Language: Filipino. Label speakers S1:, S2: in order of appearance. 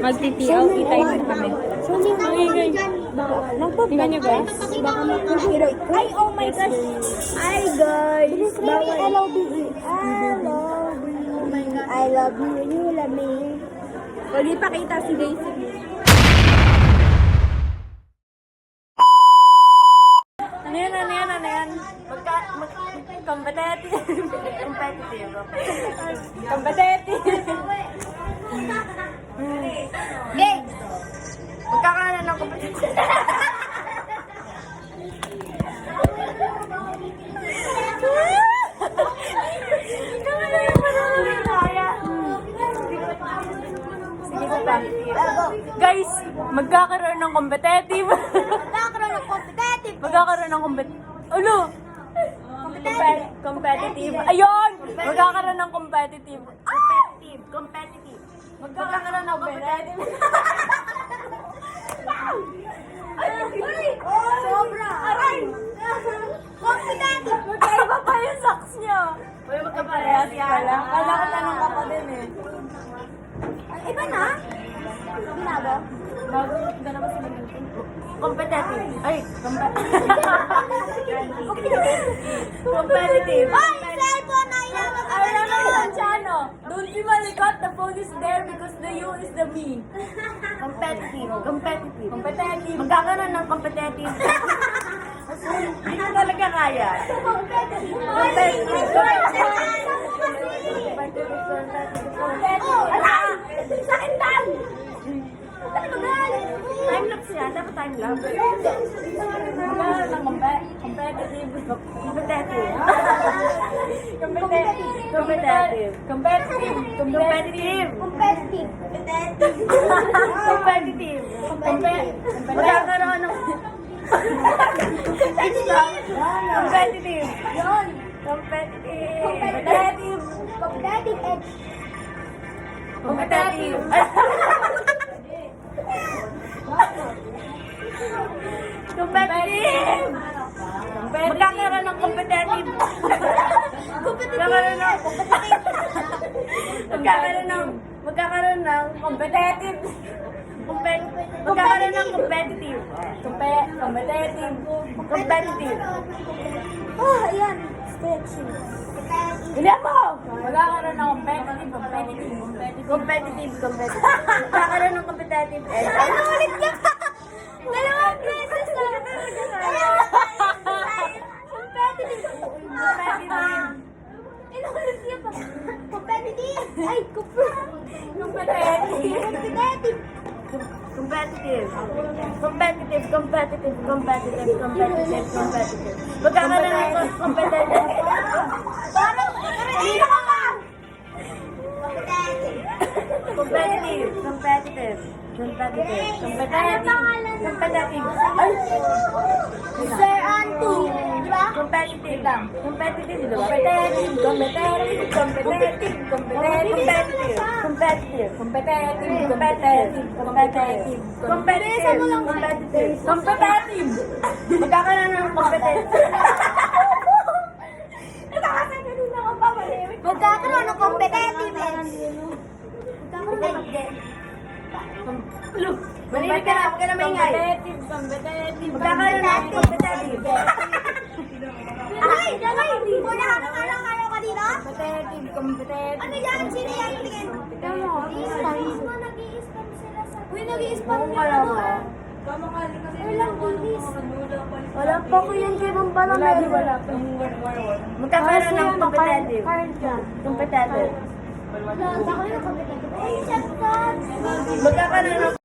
S1: Mag-TTL, time kami. Tingnan nyo guys.
S2: Ay, oh my gosh. Ay, guys. I love you. I love you. You love me.
S1: Wali pakita si Daisy. Ano yan? Competitive.
S2: Hey!
S1: Magkakaroon ng competition. Guys, magkakaroon ng competitive. Magkakaroon ng competitive. Ulo! Competitive. Ayun! Magkakaroon ng competitive. Competitive. Magkakaroon ng competitive.
S2: Sobra! Aray! Competitive!
S1: Magkaiba pa yung socks niya. Uy, magkaparehas pala. Kala ko tanong ka pa din eh.
S2: Iba na? Binago?
S1: Bago na ba sila natin? Competitive. Ay, competitive.
S2: Ay, cellphone na ilabas!
S1: Ay, naman siya, ano? Don't be malikot. The phone is there because the you is the me. Competitive. Magkakaroon ng competitive. Hindi ko talaga kaya. Competitive.
S2: Oh, alam! Sakit lang!
S1: Time-lapse yan. Dapat time-lapse. Magkakaroon ng competitive. Magkakaroon ng competitive. Yun. Competitive. Magkakaroon ng competitive. Magkakaroon ng competitive.
S2: Oh, ayan. Stretching.
S1: Hindi mo! Magkakaroon ng competitive. Magkakaroon ng competitive.
S2: Ano ulit ka? Dalawang beses na. Competitive. Ay,
S1: Competitive. Magkakaroon ng competitive.
S2: Parang, hindi ka ba?
S1: Competitive. Ay!
S2: Sir Anto, di ba?
S1: Competitive. Magkakaroon ng competitive.
S2: Magkakaroon ng competitive edge.
S1: Manimik ka na, huwag ka na maingay. Magkakaroon ng competitive.
S2: Ay, muna ano ka dito?
S1: Competitive.
S2: Ano yan? Sino yan? Nag-i-spam sila sa... Uy, nag-i-spam
S1: Oo,
S2: na
S1: wala
S2: ano
S1: ba?
S2: ah. Walang bilis.
S1: Wala pa ko yan kay Bang Bala. Wala pa. Magkakaroon ng competitive. Competitive.
S2: Ako yung competitive. Ay, chat ka.
S1: Magkakaroon ng